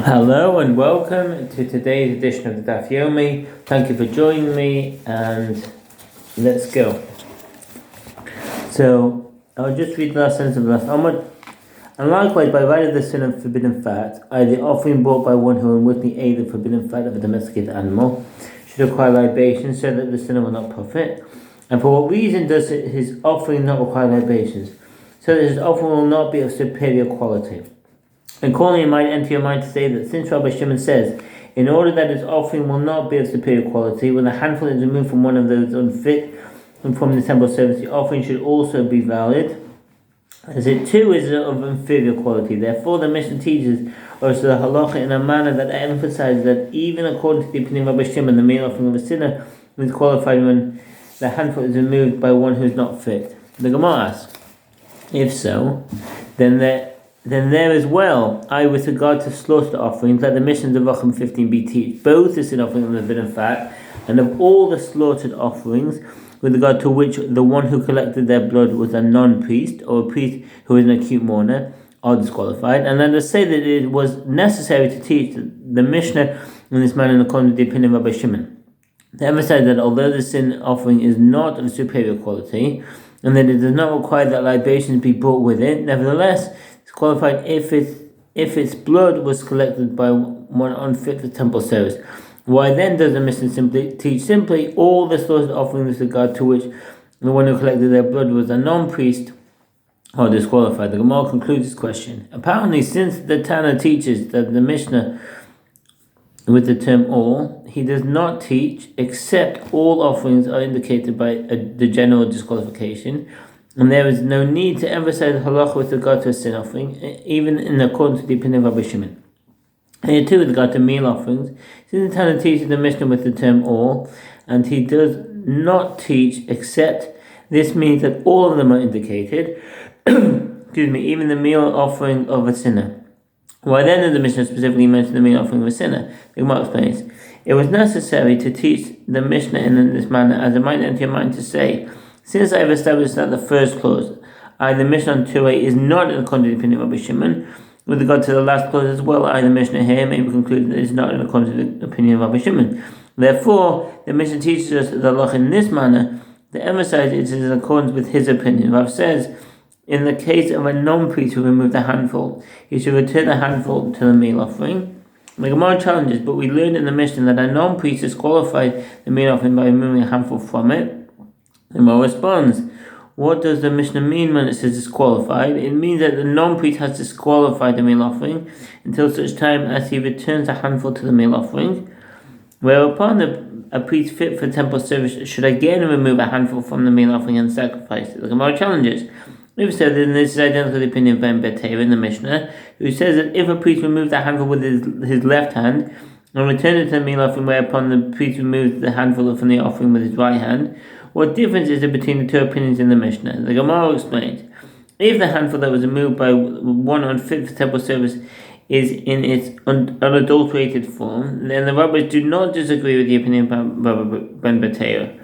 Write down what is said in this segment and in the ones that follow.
Hello and welcome to today's edition of the Daf Yomi. Thank you for joining me and let's go. So I'll just read the last sentence of the last Amud. And likewise, by right of the sin of forbidden fat, i.e. the offering brought by one who unwittingly ate the forbidden fat of a domesticated animal, should require libation so that the sinner will not profit. And for what reason does his offering not require libations? So that his offering will not be of superior quality. Accordingly, it might enter your mind to say that since Rabbi Shimon says, in order that his offering will not be of superior quality, when a handful is removed from one of those unfit and from the temple service, the offering should also be valid, as it too is of inferior quality. Therefore, the Mishnah teaches us the halacha in a manner that emphasizes that even according to the opinion of Rabbi Shimon, the meal offering of a sinner is qualified when the handful is removed by one who is not fit. The Gemara asks, if so, then there as well, with regard to slaughtered offerings, let the Mishnah of Vachim 15b teach both the sin offering and the forbidden fat, and of all the slaughtered offerings, with regard to which the one who collected their blood was a non-priest, or a priest who is an acute mourner, are disqualified. And let us say that it was necessary to teach the Mishnah in this manner according to the opinion of Rabbi Shimon, to emphasize that although the sin offering is not of superior quality, and that it does not require that libations be brought with it, nevertheless, it's qualified if its blood was collected by one unfit for temple service. Why then does the Mishnah teach all the slaughtered offerings with regard to which the one who collected their blood was a non-priest are disqualified? The Gemara concludes this question. Apparently, since the Tana teaches that the Mishnah with the term all, he does not teach except all offerings are indicated by the general disqualification, and there is no need to emphasize halacha with regard to a sin offering, even in accordance with the opinion of Rabbi Shimon. Here too, with regard to meal offerings, since the Tana teaches the Mishnah with the term all, and he does not teach except, this means that all of them are indicated, even the meal offering of a sinner. Why then did the Mishnah specifically mention the meal offering of a sinner? The Gemara explains, it was necessary to teach the Mishnah in this manner, as it might enter your mind to say, since I have established that the first clause, the Mishnah on 2a, is not in accordance with the opinion of Rabbi Shimon, with regard to the last clause as well, the Mishnah here may be concluded that it is not in accordance with the opinion of Rabbi Shimon. Therefore, the Mishnah teaches us the halacha in this manner to emphasize it is in accordance with his opinion. Rav says, in the case of a non-priest who removed a handful, he should return the handful to the meal offering. The Gemara challenges, but we learned in the Mishnah that a non-priest disqualified the meal offering by removing a handful from it. The Gemara responds, what does the Mishnah mean when it says disqualified? It means that the non-priest has disqualified the meal offering until such time as he returns a handful to the meal offering, whereupon a priest fit for temple service should again remove a handful from the meal offering and sacrifice it. The Gemara challenges, if so, then this is identical to the opinion of Ben Beteira in the Mishnah, who says that if a priest removes a handful with his left hand and returns it to the meal offering, whereupon the priest removes the handful from the offering with his right hand, what difference is there between the two opinions in the Mishnah? The Gemara explains, if the handful that was removed by one unfit for temple service is in its unadulterated form, then the rabbis do not disagree with the opinion of Ben Beteira,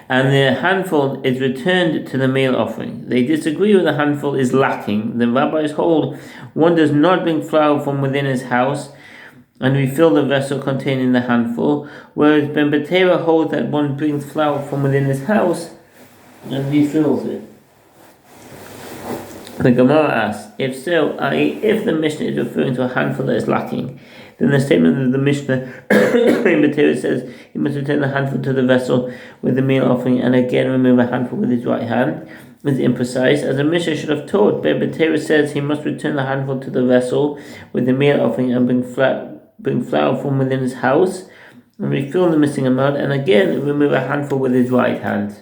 and the handful is returned to the meal offering. They disagree with the handful is lacking. The rabbis hold one does not bring flour from within his house and refill the vessel containing the handful, whereas Ben Beteira holds that one brings flour from within his house and refills it. The Gemara asks, if so, if the Mishnah is referring to a handful that is lacking, then the statement of the Mishnah Ben Beteira says he must return the handful to the vessel with the meal offering and again remove a handful with his right hand is imprecise, as the Mishnah should have taught. Ben Beteira says he must return the handful to the vessel with the meal offering and bring flour from within his house and refill the missing amount and again remove a handful with his right hand.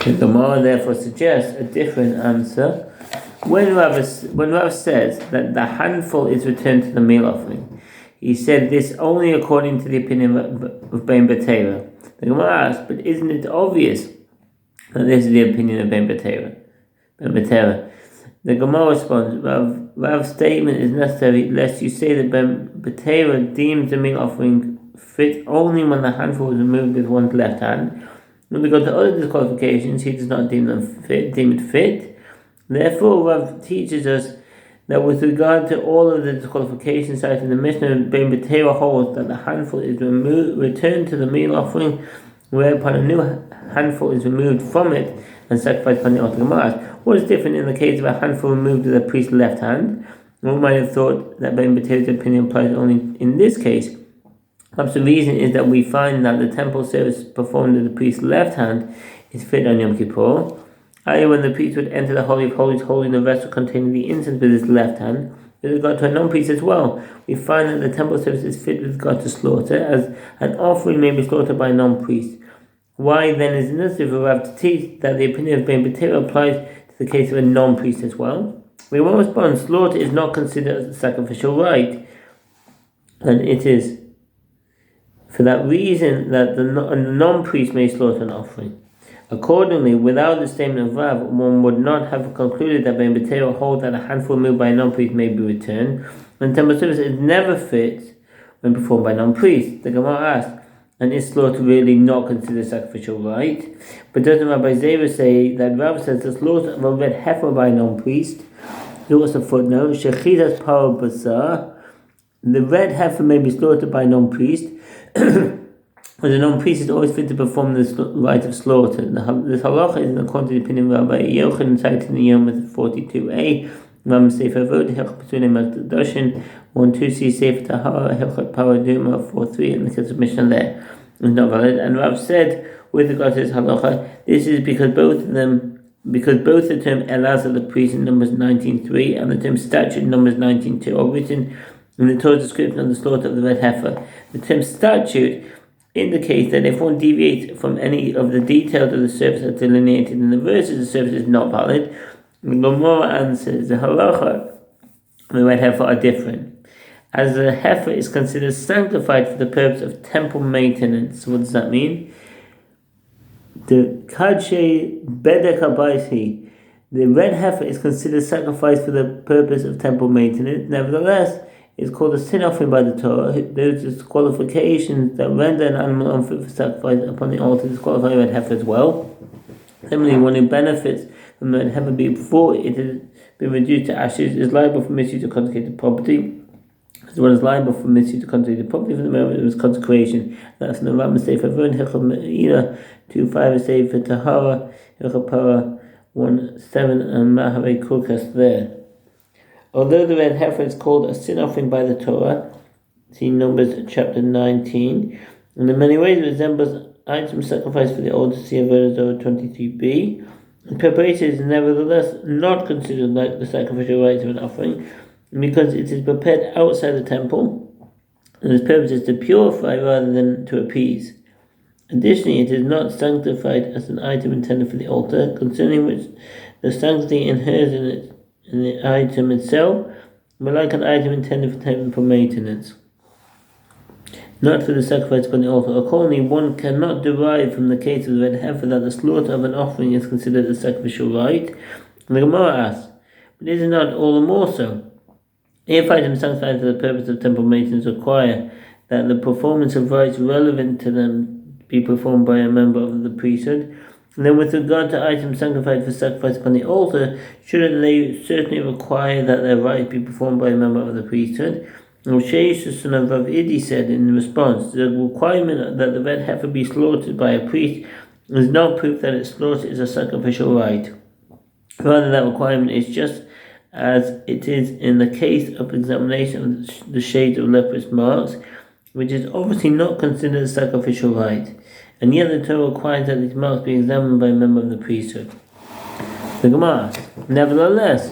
The Gemara therefore suggests a different answer. When Rav says that the handful is returned to the meal offering, he said this only according to the opinion of Ben Beteira. The Gemara asks, but isn't it obvious that this is the opinion of Ben Beteira? The Gemara responds, Rav's statement is necessary lest you say that Ben Beteira deems the meal offering fit only when the handful is removed with one's left hand. When we go to other disqualifications, he does not deem it fit. Therefore, Rav teaches us that with regard to all of the disqualifications cited in the Mishnah, Ben B'Tera holds that the handful is returned to the meal offering, whereupon a new handful is removed from it and sacrificed upon the altar. What is different in the case of a handful removed with the priest's left hand? One might have thought that Ben B'Tera's opinion applies only in this case. Perhaps the reason is that we find that the temple service performed with the priest's left hand is fit on Yom Kippur, i.e. when the priest would enter the Holy of Holies holding the vessel containing the incense with his left hand. With regard to a non-priest as well, we find that the temple service is fit with regard to slaughter, as an offering may be slaughtered by a non-priest. Why then is it necessary for Rav to teach that the opinion of Ben B'Tera applies to the case of a non-priest as well? We will respond, slaughter is not considered as a sacrificial rite, and it is for that reason that a non-priest may slaughter an offering. Accordingly, without the statement of Rav, one would not have concluded that Ben B'Tera holds that a handful moved by a non-priest may be returned, when temple service is never fit when performed by non-priests. The Gemara asks, and is slaughter really not considered a sacrificial rite? But doesn't Rabbi Zera say that Rav says the slaughter of a red heifer by a non-priest? Here was a footnote, Shechidas Par Basar, the red heifer may be slaughtered by a non-priest, but the non-priest is always fit to perform the rite of slaughter. This halacha is in accordance to the opinion of Rabbi Yochanan cited in the Yom 42a, Ram Sefer Vod, Hilchot Pesulim Makdashin, 1-2c Sefer Tahara, Hilchot Paraduma 4-3, and the case of Mishnah there is not valid. And Rav said, with regard to this halacha, this is because both the term Elazar the priest in Numbers 19.3 and the term statute in Numbers 19.2 are written in the Torah description of the slaughter of the red heifer. The term statute indicates that if one deviates from any of the details of the service as delineated in the verses, the service is not valid. The Gemara answers, the halacha and the red heifer are different, as the heifer is considered sanctified for the purpose of temple maintenance. What does that mean? The Kadshe Bedek Habaisi, the red heifer is considered sacrificed for the purpose of temple maintenance. Nevertheless, it's called a sin offering by the Torah. There's disqualifications that render an animal unfit for sacrifice upon the altar, disqualify red heifer as well. Similarly, one who benefits from the red heifer before it has been reduced to ashes is liable for misuse of consecrated property, as well as liable for misuse of consecrated property from the moment of its consecration. That's in the Ram Sefer Vod, Hilchot Me'ila 2-5, Sefer Tahara, Hilchot Para 1-7, and Mahavei Kurkas there. Although the red heifer is called a sin offering by the Torah, see Numbers chapter 19, and in many ways it resembles items sacrificed for the altar, see Avodah Zarah 23b, the preparation is nevertheless not considered like the sacrificial rites of an offering, because it is prepared outside the temple, and its purpose is to purify rather than to appease. Additionally, it is not sanctified as an item intended for the altar, concerning which the sanctity inheres in the item itself, but like an item intended for temple maintenance, not for the sacrifice upon the altar. Accordingly, one cannot derive from the case of the red heifer that the slaughter of an offering is considered a sacrificial rite. And the Gemara asks, but is it not all the more so? If items sanctified for the purpose of temple maintenance require that the performance of rites relevant to them be performed by a member of the priesthood, and then with regard to items sanctified for sacrifice upon the altar, shouldn't they certainly require that their rites be performed by a member of the priesthood? And Sheish, the son of Rav Idi, said in response, the requirement that the red heifer be slaughtered by a priest is not proof that its slaughter is a sacrificial rite. Rather, that requirement is just as it is in the case of examination of the shades of leprous marks, which is obviously not considered a sacrificial rite. And yet the Torah requires that these marks be examined by a member of the priesthood. The Gemara, nevertheless,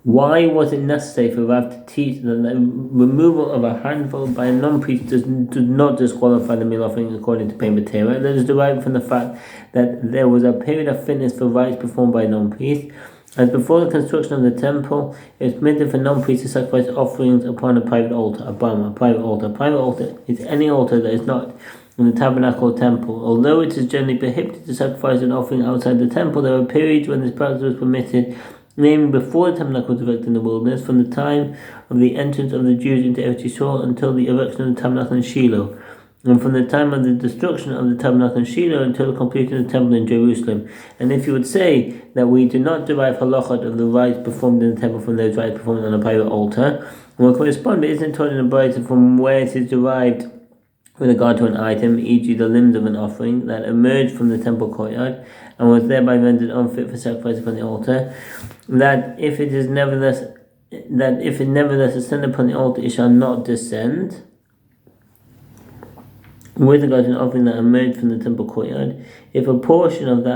why was it necessary for Rav to teach that the removal of a handful by a non-priest does not disqualify the meal offering according to Ben B'Tera? That is derived from the fact that there was a period of fitness for rites performed by a non-priest. As before the construction of the temple, it was permitted for non-priests to sacrifice offerings upon a private altar, a private altar. A private altar is any altar that is not in the tabernacle or temple. Although it is generally prohibited to sacrifice an offering outside the temple, there were periods when this practice was permitted, namely before the tabernacle was erected in the wilderness, from the time of the entrance of the Jews into Eretz Yisrael until the erection of the tabernacle in Shiloh. and from the time of the destruction of the tabernacle in Shiloh until the completion of the temple in Jerusalem. And if you would say that we do not derive halachot of the rites performed in the temple from those rites performed on a private altar, will correspond, but isn't taught in the Bible from where it is derived with regard to an item, e.g. the limbs of an offering, that emerged from the temple courtyard and was thereby rendered unfit for sacrifice upon the altar, that if it nevertheless ascend upon the altar, it shall not descend. With regard to an offering that emerged from the temple courtyard, if a portion of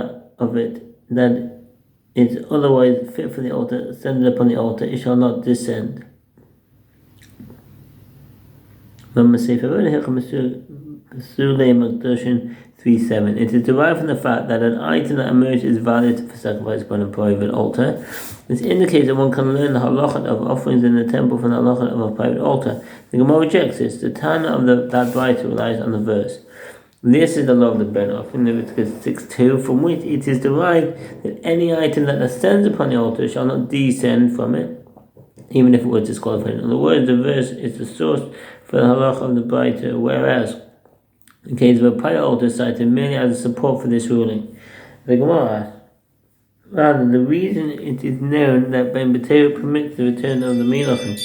it that is otherwise fit for the altar ascended upon the altar, it shall not descend. It is derived from the fact that an item that emerged is valid for sacrifice upon a private altar. This indicates that one can learn the halachot of offerings in the temple from the halachot of a private altar. The Gemara rejects this. The Tana of that Braita relies on the verse. This is the law of the burnt offering, Leviticus 6:2, from which it is derived that any item that ascends upon the altar shall not descend from it, even if it was disqualified. In other words, the verse is the source for the halach of the Braita, whereas the case of a private altar is cited merely as a support for this ruling. The Gemara asks, rather, the reason it is known that Ben B'Tera permits the return of the meal offering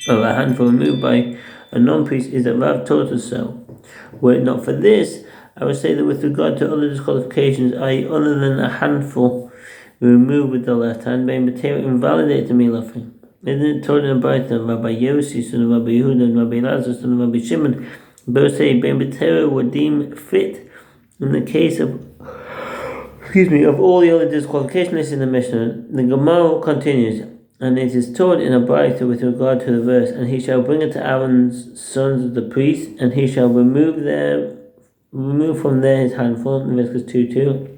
of a handful removed by a non-priest is that Rav taught us so. Were it not for this, I would say that with regard to other disqualifications, i.e. other than a handful removed with the left hand, Ben B'Tera invalidates the meal offering. Isn't it taught in the Braita, Rabbi Yossi, son of Rabbi Yehuda, and Rabbi Lazar, son of Rabbi Shimon, both say Ben B'Tera were deemed fit in the case of all the other disqualifications listed in the Mishnah. The Gemara continues, and it is taught in a Braita with regard to the verse, and he shall bring it to Aaron's sons the priests, and he shall remove from there his handful, Leviticus 2:2.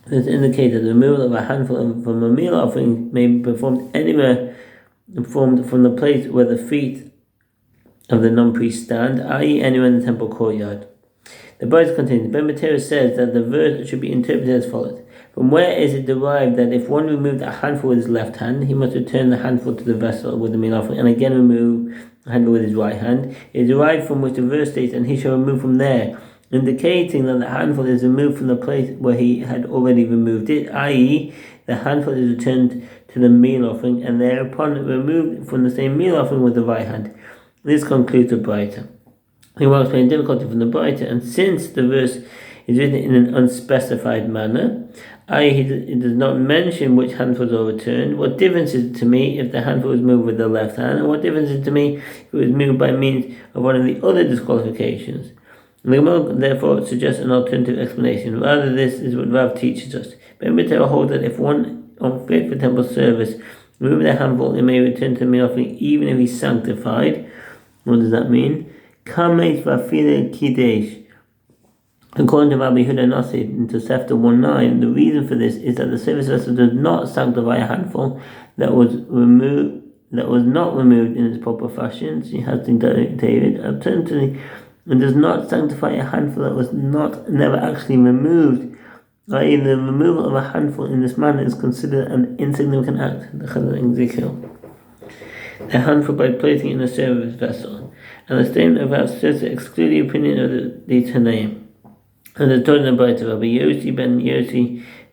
This indicates that the removal of a handful from a meal offering may be performed anywhere from the place where the feet of the non-priest stand, i.e. anywhere in the temple courtyard. The Braita continues, Ben B'Tera says that the verse should be interpreted as follows. From where is it derived that if one removed a handful with his left hand, he must return the handful to the vessel with the meal offering, and again remove the handful with his right hand? It is derived from which the verse states, and he shall remove from there, indicating that the handful is removed from the place where he had already removed it, i.e. the handful is returned to the meal offering, and thereupon removed from the same meal offering with the right hand. This concludes the Braita. He will explain difficulty from the Braita, and since the verse is written in an unspecified manner, i.e. it does not mention which handfuls are returned, what difference is it to me if the handful is moved with the left hand, and what difference is it to me if it was moved by means of one of the other disqualifications? The Gemara therefore suggests an alternative explanation. Rather, this is what Rav teaches us. Ben B'Tera holds that if one unfit for temple service remove the handful, it may return to the meal offering even if he's sanctified. What does that mean? Kamesh v'afile kidesh. According to Rabbi Yehuda Nasi in Tosefta 1:9, the reason for this is that the service vessel does not sanctify a handful that was not removed in its proper fashion. She has been David. Alternatively, it does not sanctify a handful that was never actually removed. I.e., the removal of a handful in this manner is considered an insignificant act. The Ezekiel. The handful by placing it in a service vessel. And the statement of Rav says to exclude the opinion of the Tanaim. And the Torah Braita, Rabbi Yossi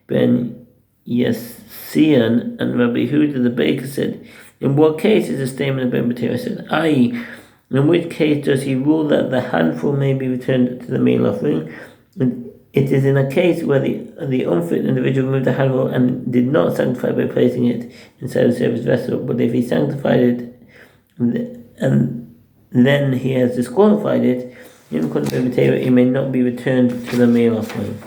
ben Yassian and Rabbi Yehuda the baker said, in what case is the statement of Ben B'Tera said, i.e., in which case does he rule that the handful may be returned to the meal offering? It is in a case where the unfit individual removed the handful and did not sanctify by placing it inside the service vessel, but if he sanctified it and then he has disqualified it, in accordance with Ben B'Tera, it may not be returned to the meal offering.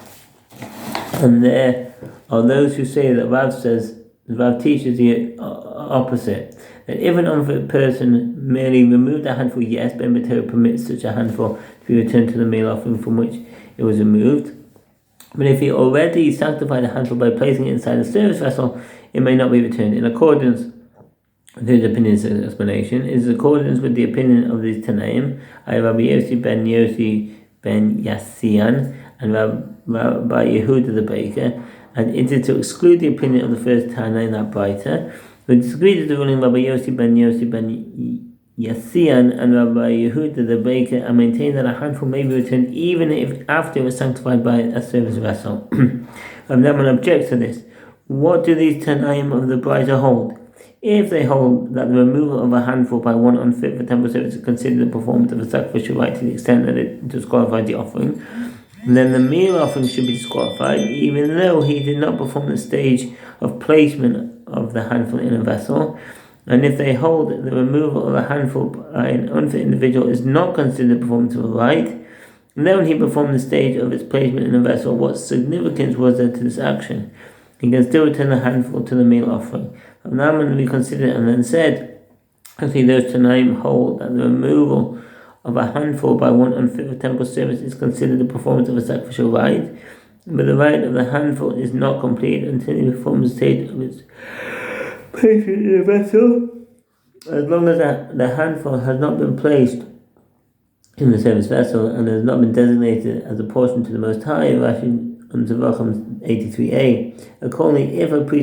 And there are those who say that Rav teaches the opposite. That if an unfit person merely removed a handful, yes, Ben B'Tera permits such a handful to be returned to the meal offering from which it was removed. But if he already sanctified a handful by placing it inside a service vessel, it may not be returned. In accordance with his opinion's explanation, it is in accordance with the opinion of these Tanaim, Rabbi Yossi ben Yassian and Rabbi Yehuda the baker, and it is to exclude the opinion of the first Tana in that Braita, who disagreed with the ruling of Rabbi Yossi ben Yassian and Rabbi Yehuda the baker and maintain that a handful may be returned even if after it was sanctified by a service vessel. Rav Naaman objects to this. What do these Tanaim of the Brisa hold? If they hold that the removal of a handful by one unfit for temple service is considered the performance of a sacrificial rite to the extent that it disqualifies the offering, then the meal offering should be disqualified, even though he did not perform the stage of placement of the handful in a vessel. And if they hold that the removal of a handful by an unfit individual is not considered the performance of a rite, and then when he performed the stage of its placement in a vessel, what significance was there to this action? He can still return the handful to the meal offering. Rav Naaman reconsidered and then said, actually those Tanaim hold that the removal of a handful by one unfit for temple service is considered the performance of a sacrificial rite, but the rite of the handful is not complete until he performs the stage of its placement in a vessel, as long as the handful has not been placed in the service vessel and has not been designated as a portion to the Most High. Rashi on Zevachim 83a. Accordingly, if a priest